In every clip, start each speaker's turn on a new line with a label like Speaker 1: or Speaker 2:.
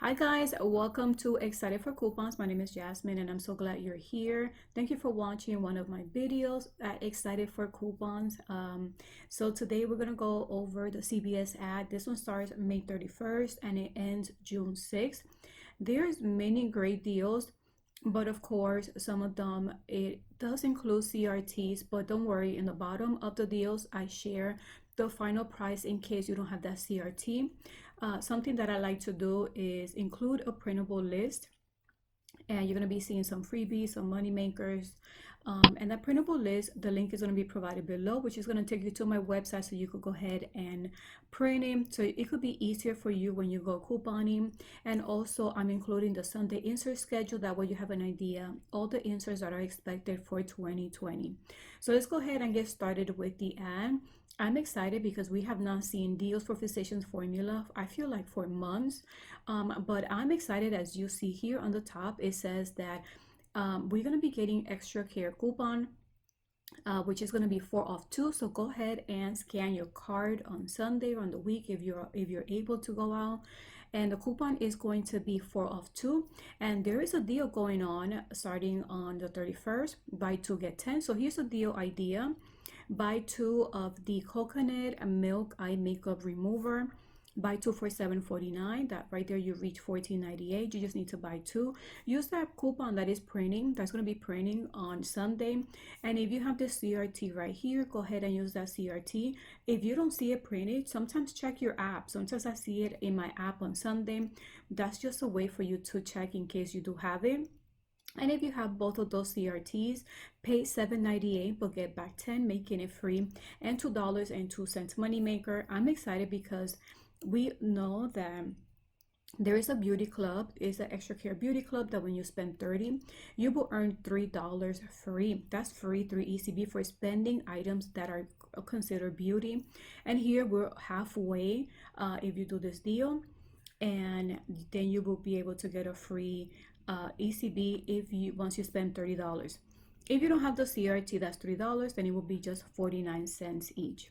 Speaker 1: Hi guys, welcome to Excited for Coupons. My name is Jasmine and I'm so glad you're here. Thank you for watching one of my videos at Excited for Coupons. So today we're gonna go over the CVS ad. This one starts May 31st and it ends June 6th. There's many great deals, but of course some of them it does include CRTs, but don't worry, in the bottom of the deals I share the final price in case you don't have that CRT. Something that I like to do is include a printable list, and you're going to be seeing some freebies, some money makers. And that printable list, the link is going to be provided below, which is going to take you to my website so you could go ahead and print it. So it could be easier for you when you go couponing. And also I'm including the Sunday insert schedule. That way you have an idea, all the inserts that are expected for 2020. So let's go ahead and get started with the ad. I'm excited because we have not seen deals for Physicians Formula, I feel like, for months. But I'm excited. As you see here on the top, it says that we're going to be getting extra care coupon, which is going to be 4 off 2. So go ahead and scan your card on Sunday or on the week if you're able to go out. And the coupon is going to be 4 off 2. And there is a deal going on starting on the 31st, buy 2 get 10. So here's a deal idea. Buy 2 of the coconut milk eye makeup remover. Buy 2 for $7.49. That right there you reach $14.98. You just need to buy 2. Use that coupon that is printing. That's going to be printing on Sunday. And if you have the CRT right here, go ahead and use that CRT. If you don't see it printed, sometimes check your app. Sometimes I see it in my app on Sunday. That's just a way for you to check in case you do have it. And if you have both of those CRTs, pay $7.98 but get back 10, making it free, and $2.02 moneymaker. I'm excited because we know that there is a beauty club. It's an extra care beauty club that when you spend $30, you will earn $3 free. That's free through ECB for spending items that are considered beauty. And here we're halfway if you do this deal, and then you will be able to get a free ECB if you once you spend $30. If you don't have the CRT, that's $3, then it will be just 49 cents each.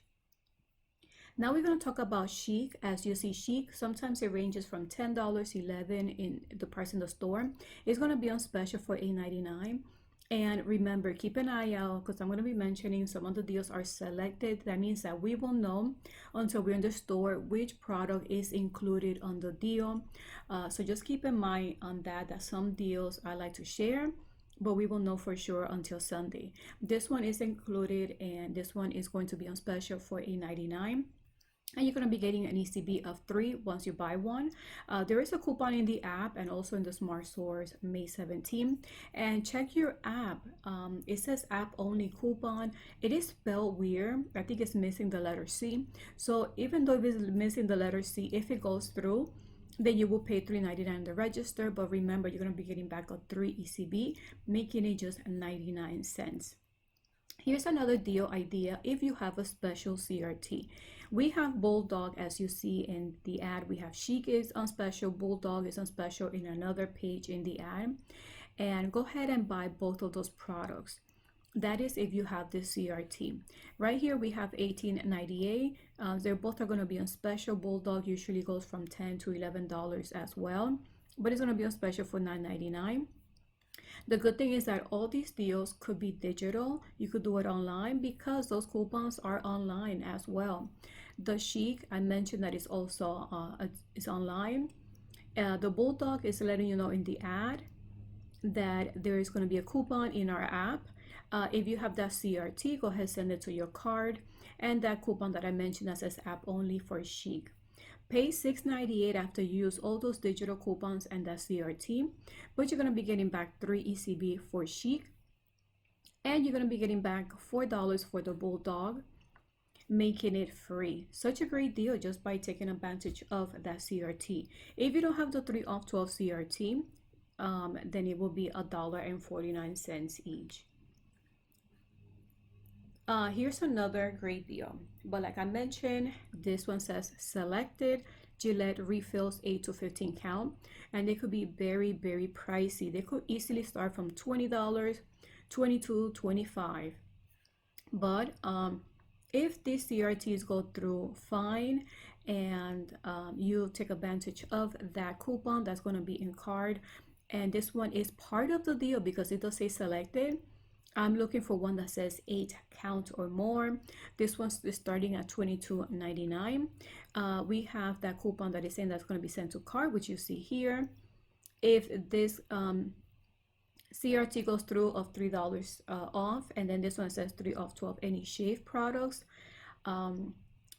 Speaker 1: Now we're going to talk about Chic. As you see, Chic, sometimes it ranges from $10, $11 in the price in the store. It's going to be on special for $8.99. And remember, keep an eye out because I'm going to be mentioning some of the deals are selected. That means that we will know until we're in the store which product is included on the deal. So just keep in mind on that some deals I like to share, but we will know for sure until Sunday. This one is included and this one is going to be on special for $8.99. And you're going to be getting an ECB of 3 once you buy one. There is a coupon in the app and also in the smart stores May 17. And check your app. It says app only coupon. It is spelled weird. I think it's missing the letter C. So even though it's missing the letter C, if it goes through, then you will pay $3.99 in the register. But remember, you're going to be getting back a 3 ECB, making it just 99 cents. Here's another deal idea if you have a special CRT. We have Bulldog, as you see in the ad. We have Chic is on special, Bulldog is on special in another page in the ad. And go ahead and buy both of those products. That is if you have the CRT. Right here we have $18.98. They're both are going to be on special. Bulldog usually goes from $10 to $11 as well, but it's going to be on special for $9.99. The good thing is that all these deals could be digital. You could do it online because those coupons are online as well. The Chic, I mentioned that it's also it's online. The Bulldog is letting you know in the ad that there is going to be a coupon in our app. If you have that CRT, go ahead, send it to your card. And that coupon that I mentioned that says app only for Chic. Pay $6.98 after you use all those digital coupons and that CRT, but you're going to be getting back 3 ECB for Chic, and you're going to be getting back $4 for the Bulldog, making it free. Such a great deal just by taking advantage of that CRT. If you don't have the 3 off 12 CRT, then it will be $1.49 each. Here's another great deal, but like I mentioned, this one says selected Gillette refills 8 to 15 count, and they could be very, very pricey. They could easily start from $20, $22, $25. But if these CRTs go through fine and you take advantage of that coupon that's going to be in card. And this one is part of the deal because it does say selected. I'm looking for one that says 8 count or more. This one's starting at $22.99. We have that coupon that is saying that's going to be sent to card, which you see here. If this CRT goes through of $3 off, and then this one says 3 off 12 any shave products,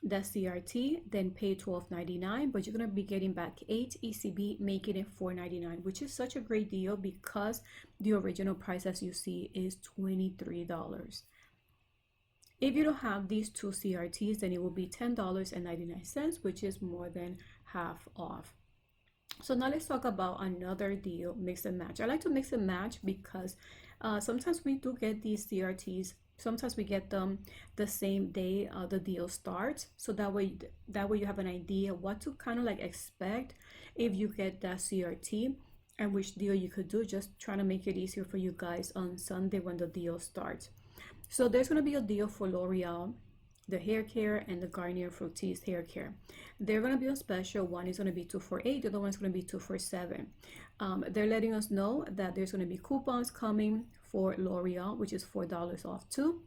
Speaker 1: that CRT, then pay $12.99, but you're going to be getting back 8 ECB, making it $4.99, which is such a great deal because the original price, as you see, is $23. If you don't have these two CRTs, then it will be $10.99, which is more than half off. So now let's talk about another deal, mix and match. I like to mix and match because sometimes we do get these CRTs. Sometimes we get them the same day the deal starts. So that way you have an idea what to kind of like expect if you get that CRT and which deal you could do. Just trying to make it easier for you guys on Sunday when the deal starts. So there's going to be a deal for L'Oreal, the hair care, and the Garnier Fructis hair care. They're going to be on special. One is going to be 2 for 8, the other one is going to be 2 for 7. They're letting us know that there's going to be coupons coming for L'Oreal, which is $4 off too.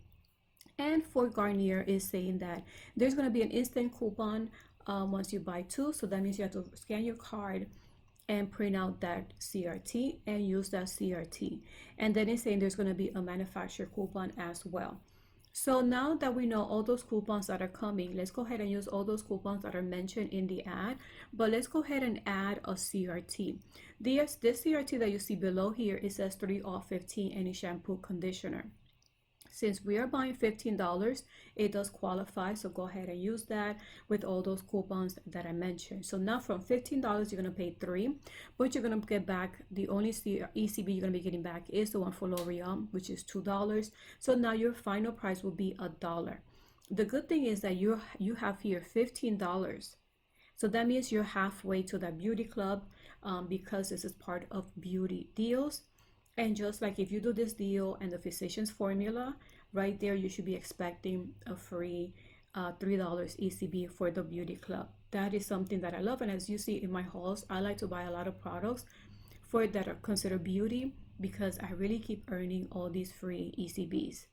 Speaker 1: And for Garnier is saying that there's going to be an instant coupon once you buy 2. So that means you have to scan your card and print out that CRT and use that CRT. And then it's saying there's going to be a manufacturer coupon as well. So now that we know all those coupons that are coming, let's go ahead and use all those coupons that are mentioned in the ad. But let's go ahead and add a CRT. This CRT that you see below here, it says 3 off 15 any shampoo conditioner. Since we are buying $15, it does qualify. So go ahead and use that with all those coupons that I mentioned. So now from $15, you're going to pay 3, but you're going to get back the only ECB you're going to be getting back is the one for L'Oreal, which is $2. So now your final price will be $1. The good thing is that you have here $15. So that means you're halfway to that beauty club because this is part of beauty deals. And just like if you do this deal and the physician's formula, right there, you should be expecting a free $3 ECB for the beauty club. That is something that I love. And as you see in my hauls, I like to buy a lot of products for that are considered beauty because I really keep earning all these free ECBs.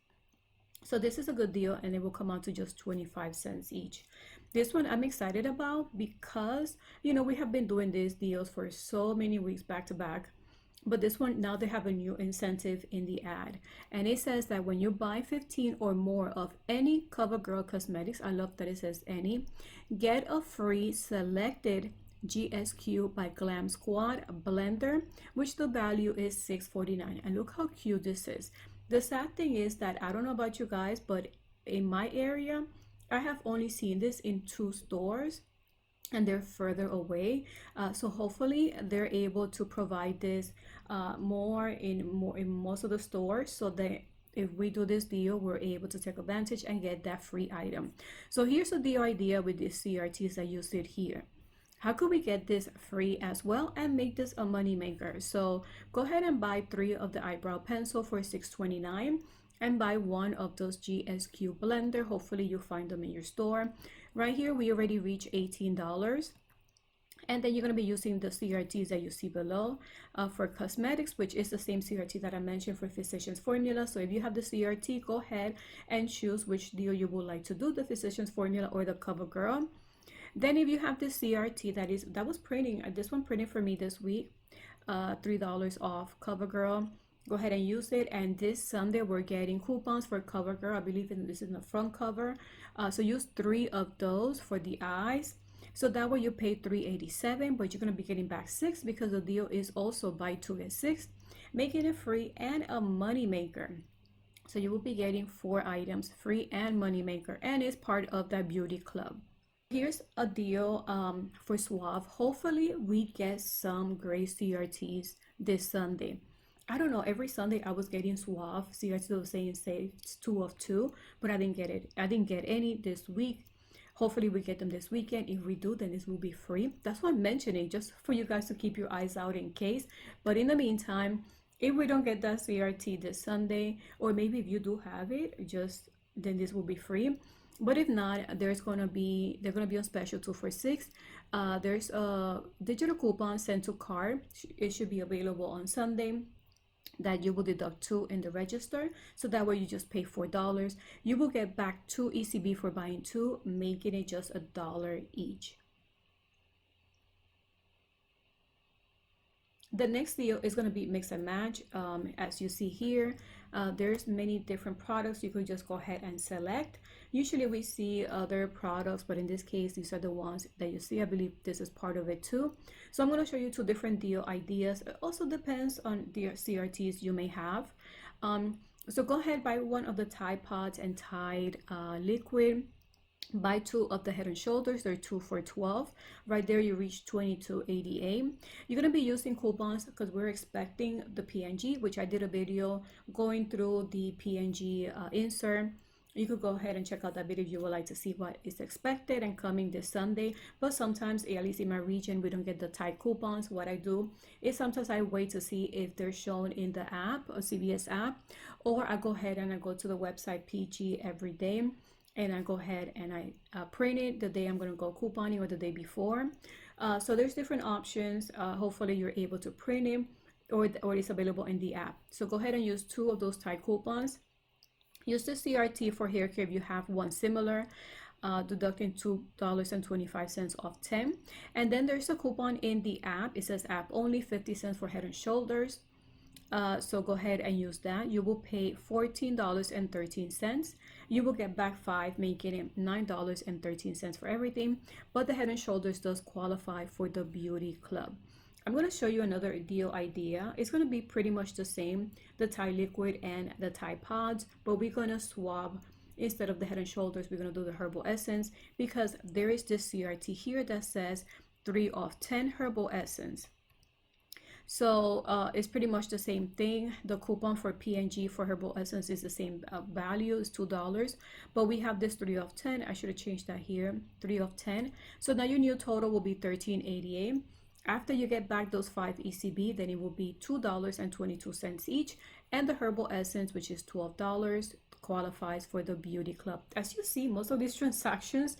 Speaker 1: So this is a good deal and it will come out to just 25 cents each. This one I'm excited about because, you know, we have been doing these deals for so many weeks back to back. But this one, now they have a new incentive in the ad. And it says that when you buy 15 or more of any CoverGirl Cosmetics, I love that it says any, get a free selected GSQ by Glam Squad blender, which the value is $6.49. And look how cute this is. The sad thing is that I don't know about you guys, but in my area, I have only seen this in 2 stores. And they're further away, so hopefully they're able to provide this more in most of the stores, so that if we do this deal, we're able to take advantage and get that free item. So here's the idea with these CRTs that you see here. How could we get this free as well and make this a money maker? So go ahead and buy 3 of the eyebrow pencil for $6.29 and buy 1 of those GSQ blender. Hopefully you find them in your store. Right here, we already reached $18. And then you're going to be using the CRTs that you see below for cosmetics, which is the same CRT that I mentioned for Physicians Formula. So if you have the CRT, go ahead and choose which deal you would like to do, the Physicians Formula or the CoverGirl. Then if you have the CRT that was printing, this one printed for me this week, $3 off CoverGirl. Go ahead and use it. And this Sunday we're getting coupons for CoverGirl. I believe this is in the front cover. So use 3 of those for the eyes. So that way you pay $3.87, but you're going to be getting back 6 because the deal is also buy 2 get 6, making it free and a money maker. So you will be getting 4 items free and money maker, and it's part of that beauty club. Here's a deal for Suave. Hopefully we get some great CRTs this Sunday. I don't know, every Sunday I was getting Suave CRT saying say it's 2 of 2, but I didn't get it. I didn't get any this week. Hopefully we get them this weekend. If we do, then this will be free. That's why I'm mentioning, just for you guys to keep your eyes out in case. But in the meantime, if we don't get that CRT this Sunday, or maybe if you do have it, then this will be free. But if not, they're gonna be on special 2 for $6. There's a digital coupon sent to card. It should be available on Sunday that you will deduct two in the register. So that way you just pay $4. You will get back two ECB for buying two, making it just $1 each. The next deal is going to be mix and match. As you see here, there's many different products you could just go ahead and select. Usually we see other products, but in this case these are the ones that you see. I believe this is part of it too. So I'm going to show you two different deal ideas. It also depends on the CRTs you may have. So go ahead, buy one of the Tide Pods and Tide liquid. Buy two of the Head and Shoulders. They're 2 for $12. Right there you reach $22.88. You're going to be using coupons because we're expecting the PNG, which I did a video going through the PNG insert. You could go ahead and check out that video if you would like to see what is expected and coming this Sunday. But sometimes, at least in my region, we don't get the Tide coupons. What I do is sometimes I wait to see if they're shown in the app, or CVS app, or I go ahead and I go to the website PG every day, and I go ahead and I print it the day I'm going to go couponing or the day before. So there's different options. Hopefully you're able to print it, or it's available in the app. So go ahead and use two of those Tide coupons. Use the CRT for hair care if you have one similar, deducting $2.25 off 10. And then there's a coupon in the app. It says app only, 50 cents for Head and Shoulders. So go ahead and use that. You will pay $14.13. You will get back 5, making it $9.13 for everything. But the Head and Shoulders does qualify for the beauty club. I'm going to show you another deal idea. It's going to be pretty much the same, the Tide liquid and the Tide pods, but we're going to swap. Instead of the Head and Shoulders, we're going to do the herbal essence, because there is this CRT here that says 3 off 10 herbal essence. So it's pretty much the same thing. The coupon for PNG for herbal essence is the same value, is $2, but we have this 3 off 10. I should have changed that here, 3 off 10. So now your new total will be $13.88. After you get back those 5 ECB, then it will be $2.22 each, and the herbal essence, which is $12, qualifies for the beauty club. As you see, most of these transactions,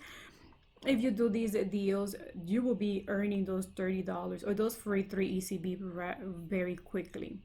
Speaker 1: if you do these deals, you will be earning those $30 or those free 3 ECB very quickly.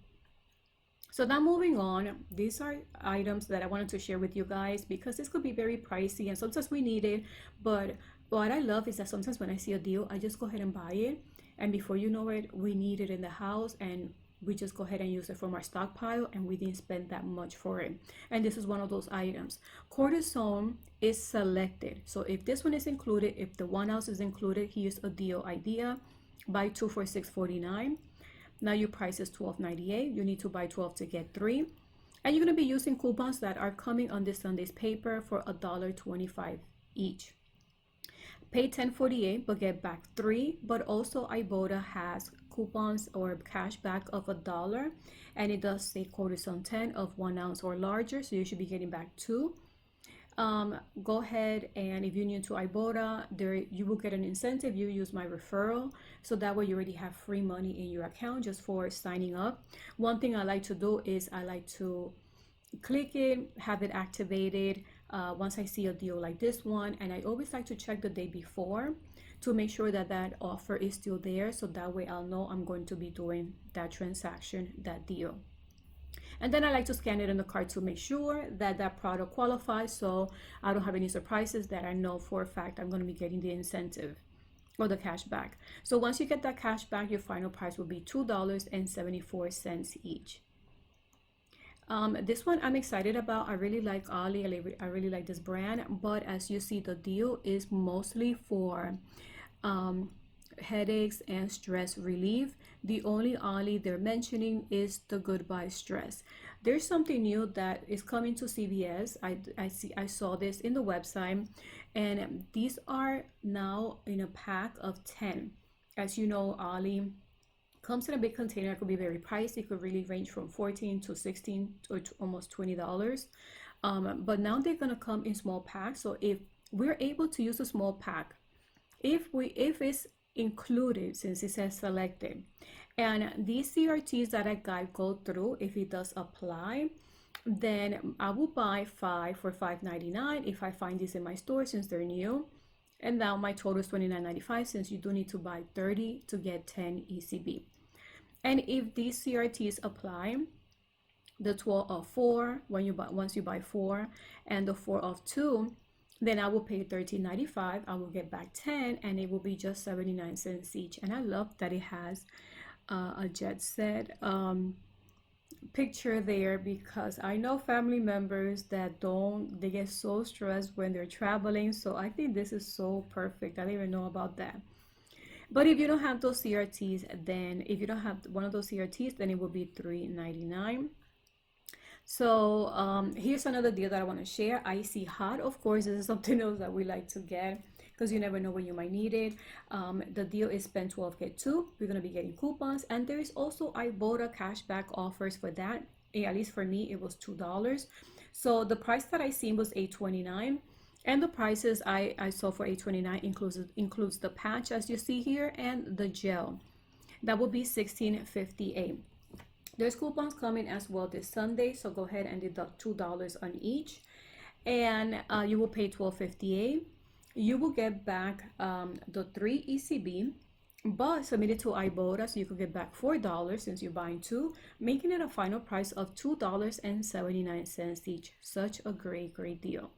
Speaker 1: So now moving on, these are items that I wanted to share with you guys because this could be very pricey and sometimes we need it. But what I love is that sometimes when I see a deal, I just go ahead and buy it. And before you know it, we need it in the house and we just go ahead and use it from our stockpile, and we didn't spend that much for it. And this is one of those items. Cortisone is selected. So if this one is included, if the 1 ounce is included, here's a deal idea. Buy 2 for $6.49. Now your price is $12.98. You need to buy 12 to get 3. And you're going to be using coupons that are coming on this Sunday's paper for $1.25 each. Pay $10.48 but get back 3. But also Ibotta has coupons or cash back of $1, and it does say cortisone 10 of 1 ounce or larger, so you should be getting back 2. Go ahead, and if you're new to Ibotta, there you will get an incentive. You use my referral, so that way you already have free money in your account just for signing up. One thing I like to do is I like to click it, have it activated once I see a deal like this one, and I always like to check the day before to make sure that that offer is still there, so that way I'll know I'm going to be doing that transaction, that deal. And then I like to scan it in the card to make sure that that product qualifies, so I don't have any surprises, that I know for a fact I'm going to be getting the incentive or the cash back. So once you get that cash back, your final price will be $2.74 each. This one I'm excited about. I really like Ollie. I really like this brand, but as you see, the deal is mostly for headaches and stress relief. The only Ollie they're mentioning is the Goodbye Stress. There's something new that is coming to CVS. I saw this in the website, and these are now in a pack of 10. As you know, Ollie comes in a big container. It could be very pricey. It could really range from $14 to $16 or to almost $20. But now they're gonna come in small packs. So if we're able to use a small pack, if it's included, since it says selected, and these CRTs that I got go through, if it does apply, then I will buy 5 for $5.99 if I find these in my store since they're new. And now my total is $29.95 since you do need to buy 30 to get 10 ECB. And if these CRTs apply, the 12 of 4 once you buy 4 and the 4 of 2, then I will pay $13.95. I will get back 10 and it will be just 79 cents each. And I love that it has a jet set picture there, because I know family members that don't, they get so stressed when they're traveling. So I think this is so perfect. I didn't even know about that. But if you don't have those CRTs, then if you don't have one of those CRTs, then it will be $3.99. So here's another deal that I want to share. Icy hot, of course, this is something else that we like to get because you never know when you might need it. The deal is spend 12 get 2. We're going to be getting coupons, and there is also Ibotta cashback offers for that. At least for me, it was $2. So the price that I seen was $8.29, and the prices I saw for $8.29 includes the patch as you see here and the gel. That will be $16.58. There's coupons coming as well this Sunday, so go ahead and deduct $2 on each, and you will pay $12.58. You will get back the 3 ECB, but submit it to Ibotta, so you could get back $4 since you're buying 2, making it a final price of $2.79 each. Such a great deal.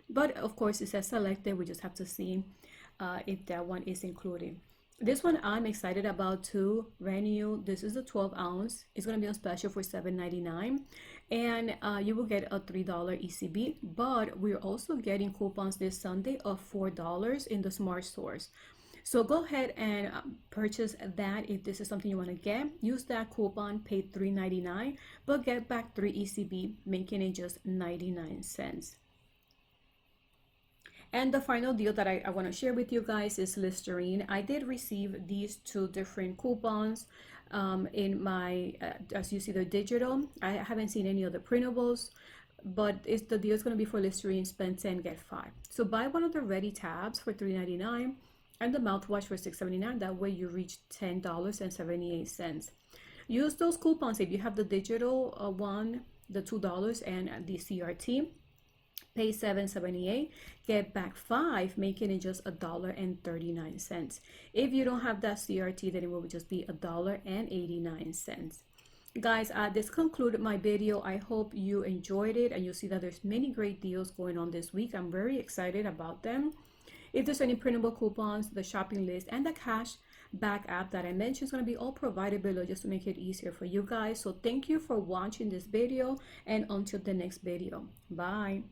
Speaker 1: But of course, it says selected. We just have to see if that one is included. This one I'm excited about too. Brand new. This is the 12 ounce. It's going to be on special for $7.99. And you will get a $3 ECB. But we're also getting coupons this Sunday of $4 in the smart stores. So go ahead and purchase that if this is something you want to get. Use that coupon, pay $3.99, but get back 3 ECB, making it just 99 cents. And the final deal that I want to share with you guys is Listerine. I did receive these 2 different coupons in my, as you see, the digital. I haven't seen any of the printables, but the deal is going to be for Listerine, spend 10, get 5. So buy one of the ready tabs for $3.99 and the mouthwash for $6.79. That way you reach $10.78. Use those coupons if you have the digital one, the $2 and the CRT. Pay $7.78, get back 5, making it just $1.39. If you don't have that CRT, then it will just be $1.89. Guys, this concluded my video. I hope you enjoyed it, and you see that there's many great deals going on this week. I'm very excited about them. If there's any printable coupons, the shopping list, and the CashBack app that I mentioned is going to be all provided below just to make it easier for you guys. So thank you for watching this video, and until the next video. Bye.